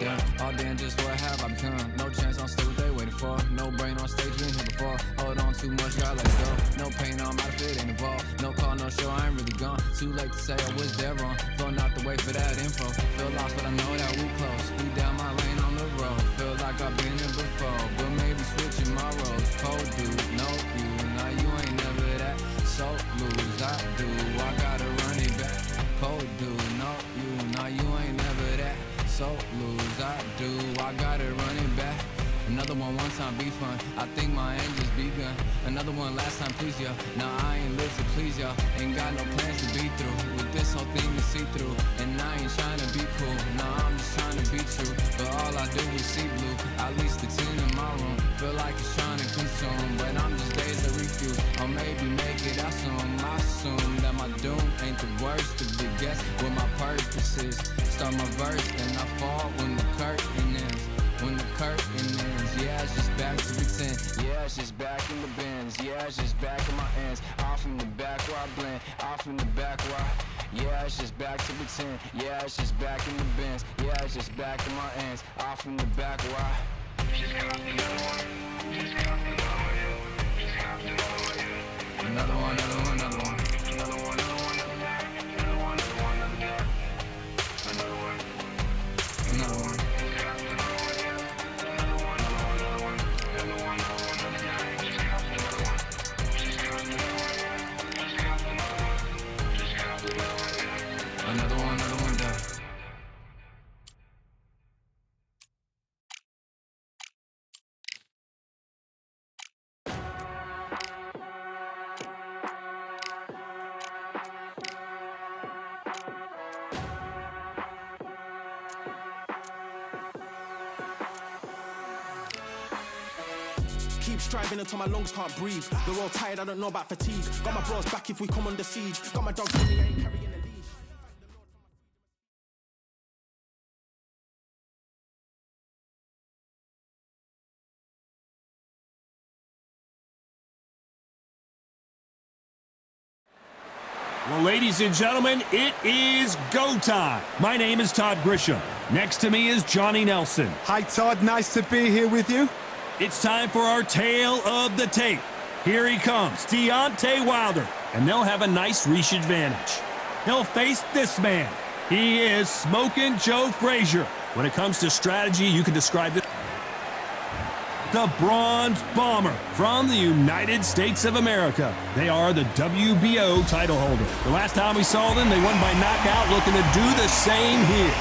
done. All damn, just what have I become? No chance, I'm still what they waiting for. No brain on stage, been here before. Hold on too much, gotta let it go. No pain, I'm out of it, ain't involved. No call, no show, I ain't really gone. Too late to say I was there wrong. Filling out the way for that info. Feel lost, but I know that we close. We down my lane on the road. Feel like I've been here before, but maybe switching my roles. Cold dude, no you, now you ain't never that. So lose, I do, I gotta run it back. Cold dude, no you, now you ain't never that. So lose, I do, I gotta run it back. Another one time be fun, I think my aim just begun. Another one last time please y'all. Now I ain't live to please y'all. Ain't got no plans to be through with this whole thing to see through. And I ain't trying to be cool, nah, I'm just trying to be true. But all I do is see blue, at least the 10 in my room. Feel like it's trying to consume, but I'm just days of refuse. Or maybe make it out soon. I assume that my doom ain't the worst of the guess what my purpose is. Start my verse, then I fall when the curtain ends. When the curtain ends, yeah, it's just back to pretend. Yeah, it's just back in the bins. Yeah, it's just back in my ends. Off in the back where I blend. Off in the back where I... Yeah, it's just back to pretend. Yeah, it's just back in the bins. Yeah, it's just back in my ends. Off in the back where I... Another one, another one, another one. Another one, another one, another one. Another one, another one. Keep striving until my lungs can't breathe. They're all tired, I don't know about fatigue. Got my bros back if we come under siege. Got my dogs with me, I ain't carrying a leash. Well, ladies and gentlemen, it is go time. My name is Todd Grisham. Next to me is Johnny Nelson. Hi, Todd. Nice to be here with you. It's time for our tale of the tape. Here he comes, Deontay Wilder, and they'll have a nice reach advantage. He'll face this man. He is Smokin' Joe Frazier. When it comes to strategy, you can describe it. The Bronze Bomber from the United States of America. They are the WBO title holder. The last time we saw them, they won by knockout, looking to do the same here.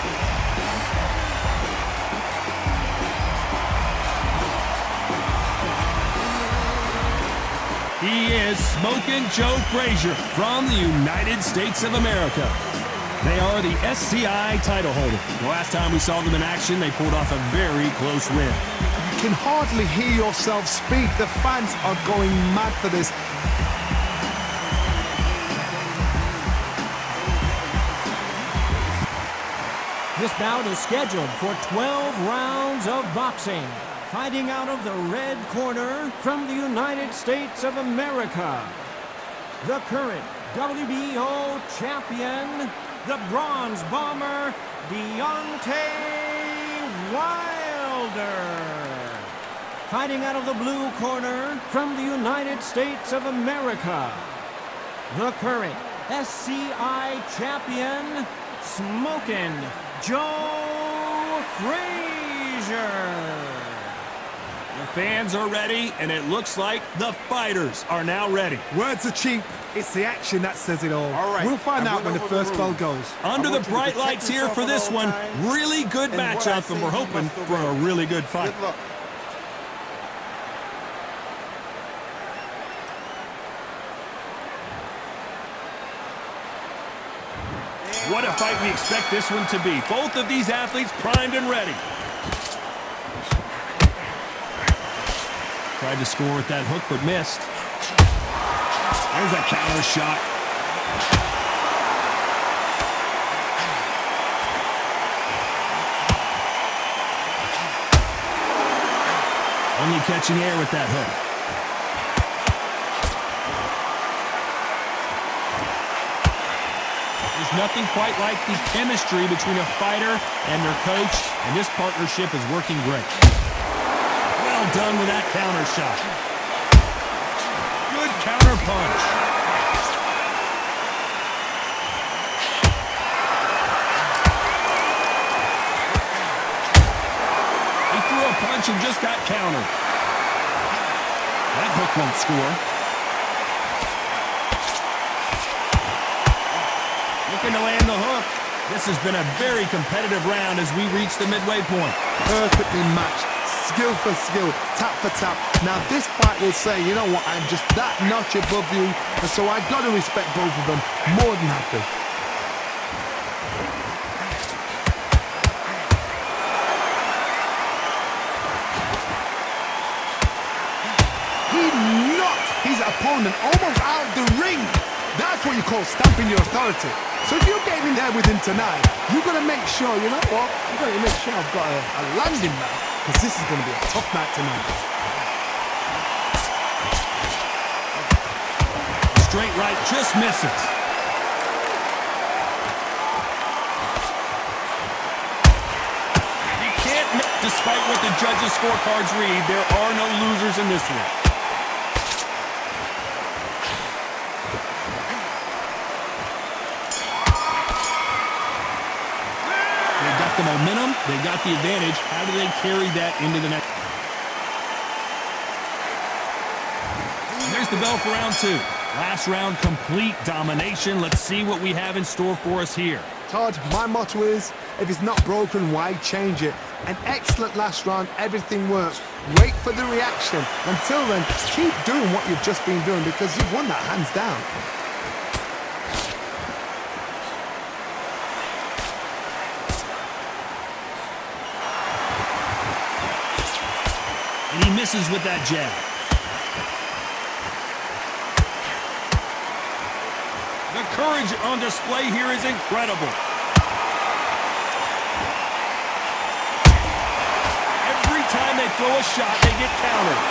He is Smokin' Joe Frazier from the United States of America. They are the SCI title holder. The last time we saw them in action, they pulled off a very close win. You can hardly hear yourself speak. The fans are going mad for this. This bout is scheduled for 12 rounds of boxing. Fighting out of the red corner from the United States of America, the current WBO champion, the Bronze Bomber, Deontay Wilder. Fighting out of the blue corner from the United States of America, the current SCI champion, Smokin' Joe Frazier. The fans are ready, and it looks like the fighters are now ready. Words are cheap. It's the action that says it all. All right. We'll find out when the first bell goes. Under the bright lights here for this one, really good matchup, and we're hoping for a really good fight. Good luck. What a fight we expect this one to be. Both of these athletes primed and ready. Tried to score with that hook, but missed. There's a counter shot. Only catching air with that hook. There's nothing quite like the chemistry between a fighter and their coach, and this partnership is working great. Well done with that counter shot. Good counter punch. He threw a punch and just got countered. That hook won't score. Looking to land the hook. This has been a very competitive round as we reach the midway point. Perfectly matched. Skill for skill, tap for tap. Now this fight will say, you know what, I'm just that notch above you, and so I got to respect both of them. More than happy. He knocked his opponent almost out of the ring. That's what you call stamping your authority. So if you're getting there with him tonight, you've got to make sure, you know what, you've got to make sure I've got a landing now, because this is going to be a tough night tonight. Straight right just misses. You can't miss. Despite what the judges' scorecards read, there are no losers in this one. The momentum, they got the advantage. How do they carry that into the next? And there's the bell for round 2. Last round, complete domination. Let's see what we have in store for us here. Todd, my motto is, if it's not broken, why change it? An excellent last round, everything works. Wait for the reaction. Until then, keep doing what you've just been doing, because you've won that hands down. And he misses with that jab. The courage on display here is incredible. Every time they throw a shot, they get countered.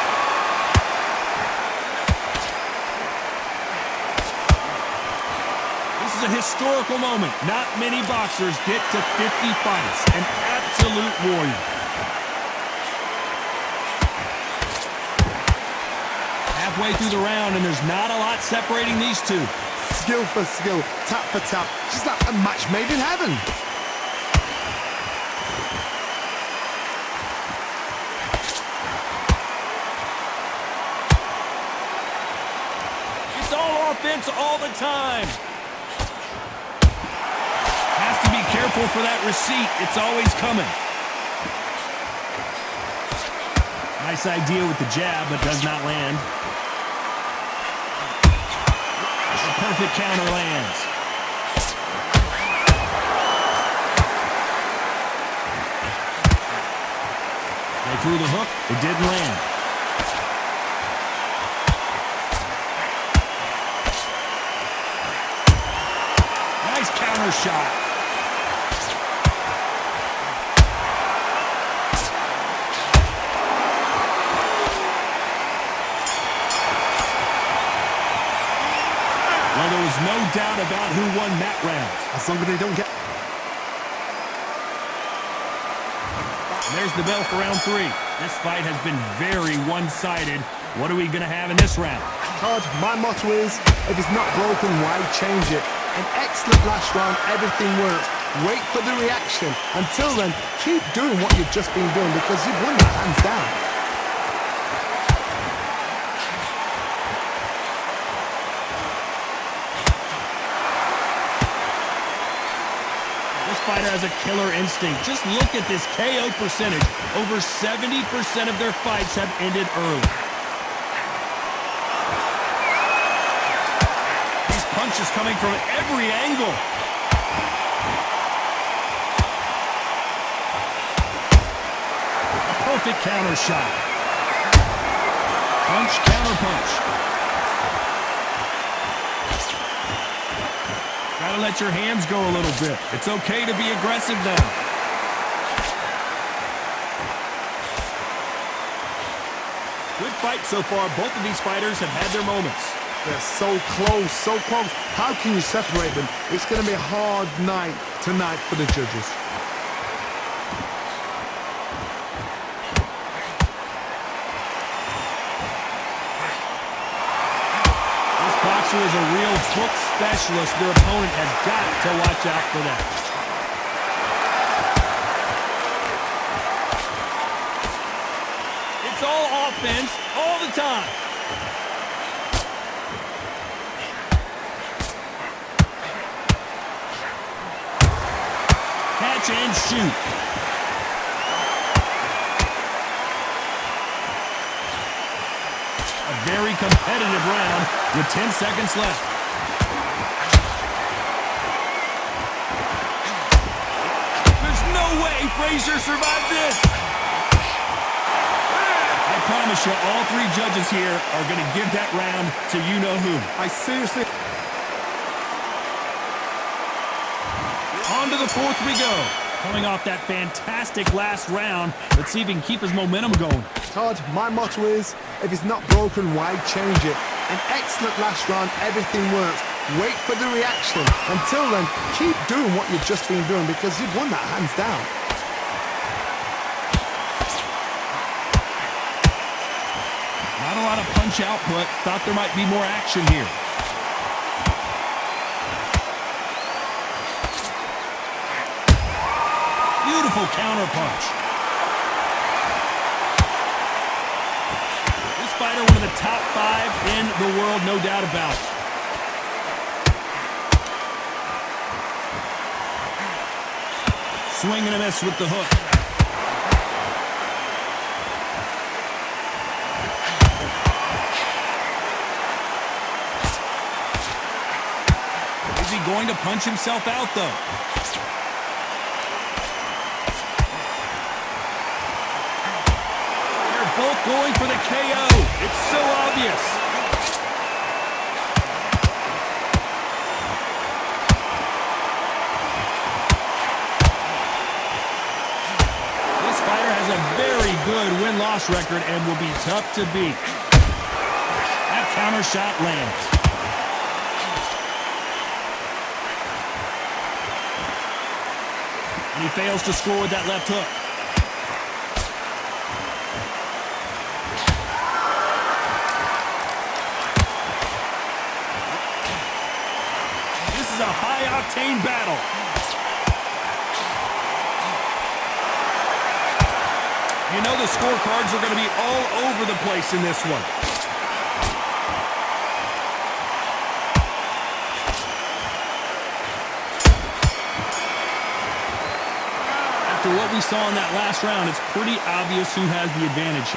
This is a historical moment. Not many boxers get to 50 fights. An absolute warrior. Halfway through the round, and there's not a lot separating these two. Skill for skill, tap for tap, just like a match made in heaven. It's all offense all the time. Has to be careful for that receipt. It's always coming. Nice idea with the jab, but does not land. Perfect counter lands. They threw the hook. It didn't land. Nice counter shot. Well, there was no doubt about who won that round. As long as they don't get... And there's the bell for round 3. This fight has been very one-sided. What are we going to have in this round? Todd, my motto is, if it's not broken, why change it? An excellent last round, everything works. Wait for the reaction. Until then, keep doing what you've just been doing, because you've won that hands down. Fighter has a killer instinct. Just look at this KO percentage. Over 70% of their fights have ended early. These punches coming from every angle. A perfect counter shot. Punch, counter punch. Gotta let your hands go a little bit. It's okay to be aggressive now. Good fight so far. Both of these fighters have had their moments. They're so close, so close. How can you separate them? It's going to be a hard night tonight for the judges. This boxer is a real hook specialist. Their opponent has got to watch out for that. It's all offense all the time. Catch and shoot. A very competitive round with 10 seconds left. There's no way Frazier survived this. I promise you, all three judges here are going to give that round to you-know-who. I seriously... On to the fourth we go. Coming off that fantastic last round, let's see if he can keep his momentum going. Todd, my motto is, if it's not broken, why change it? An excellent last round, everything works. Wait for the reaction. Until then, keep doing what you've just been doing because you've won that hands down. Not a lot of punch output. Thought there might be more action here. Beautiful counter punch. This fighter, one of the top 5 in the world, no doubt about it. Swing and a miss with the hook. Is he going to punch himself out, though? Both going for the KO. It's so obvious. This fighter has a very good win-loss record and will be tough to beat. That counter shot lands. And he fails to score with that left hook. A high-octane battle. You know the scorecards are going to be all over the place in this one. After what we saw in that last round, it's pretty obvious who has the advantage.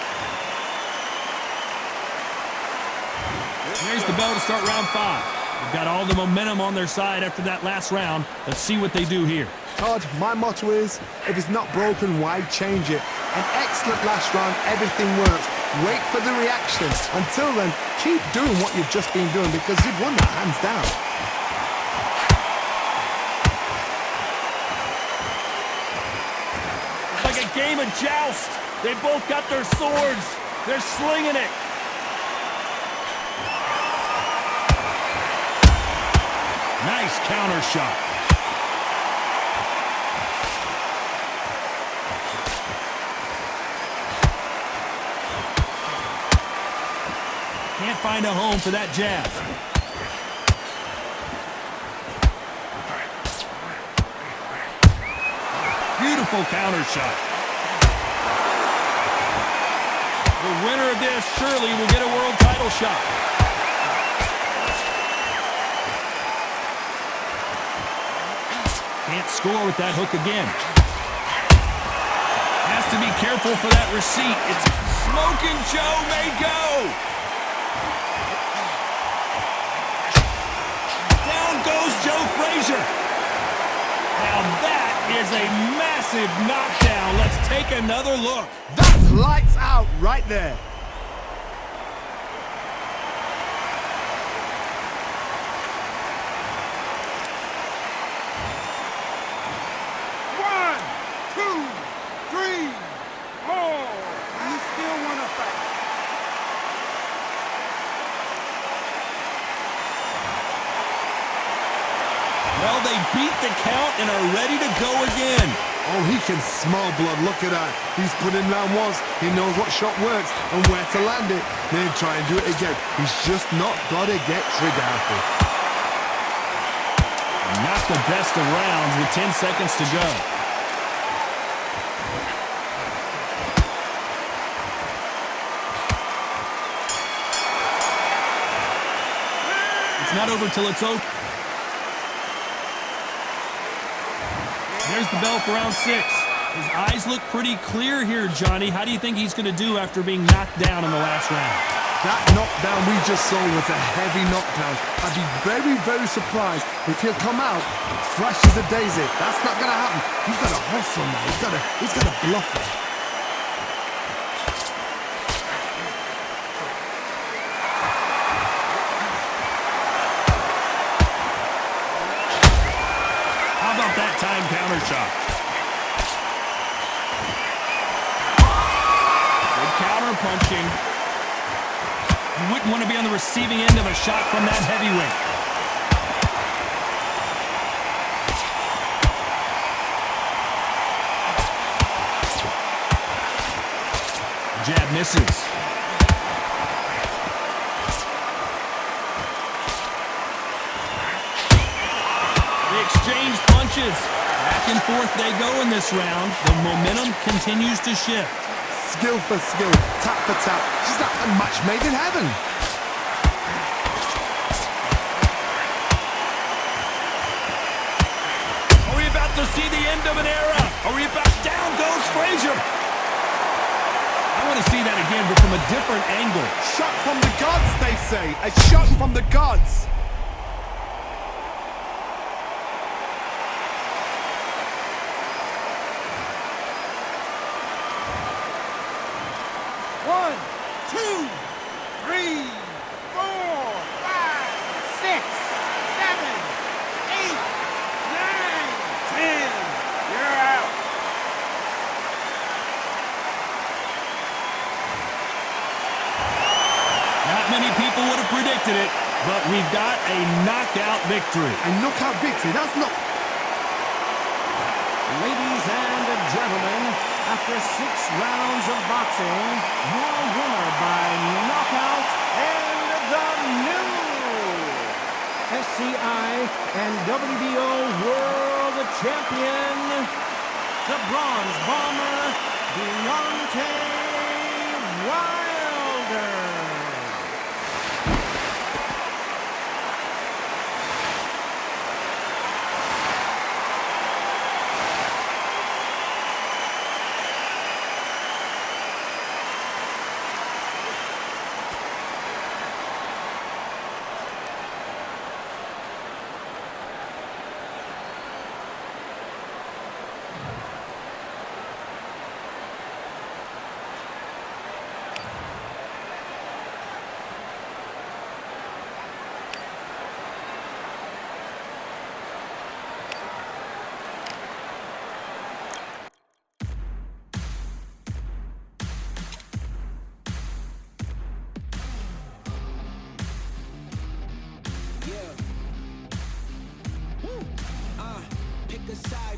Here's the bell to start round 5. They've got all the momentum on their side after that last round. Let's see what they do here. Todd, my motto is, if it's not broken, why change it? An excellent last round, everything works. Wait for the reaction. Until then, keep doing what you've just been doing because you've won that hands down. It's like a game of joust. They both got their swords. They're slinging it. Nice counter shot. Can't find a home for that jab. Beautiful counter shot. The winner of this surely will get a world title shot. Can't score with that hook again. Has to be careful for that receipt. It's Smoking Joe may go. Down goes Joe Frazier. Now that is a massive knockdown. Let's take another look. That's lights out right there. beat the count and are ready to go again. Oh, he can smell blood. Look at that. He's put in round once. He knows what shot works and where to land it. Then try and do it again. He's just not got to get trigger happy. Not the best of rounds with 10 seconds to go. It's not over till it's over. There's the bell for round 6. His eyes look pretty clear here, Johnny. How do you think he's going to do after being knocked down in the last round? That knockdown we just saw was a heavy knockdown. I'd be very, very surprised if he'll come out fresh as a daisy. That's not going to happen. He's got to hustle now. He's got to bluff it. That time counter shot. Good counter punching. You wouldn't want to be on the receiving end of a shot from that heavyweight. Jab misses. Exchange punches. Back and forth they go in this round. The momentum continues to shift. Skill for skill, tap for tap. She's like a match made in heaven. Are we about to see the end of an era? Are we about down goes Frazier? I want to see that again, but from a different angle. Shot from the gods, they say. A shot from the gods. Predicted it, but we've got a knockout victory. A knockout victory, that's not... Ladies and gentlemen, after 6 rounds of boxing, your winner by knockout and the new SCI and WBO World Champion, the Bronze Bomber, Deontay Wilder.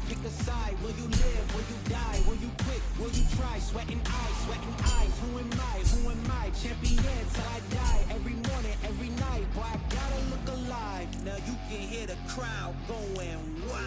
Pick a side. Will you live? Will you die? Will you quit? Will you try? Sweating eyes. Who am I? Champion till I die. Every morning, every night. Boy, I gotta look alive. Now you can hear the crowd going wild.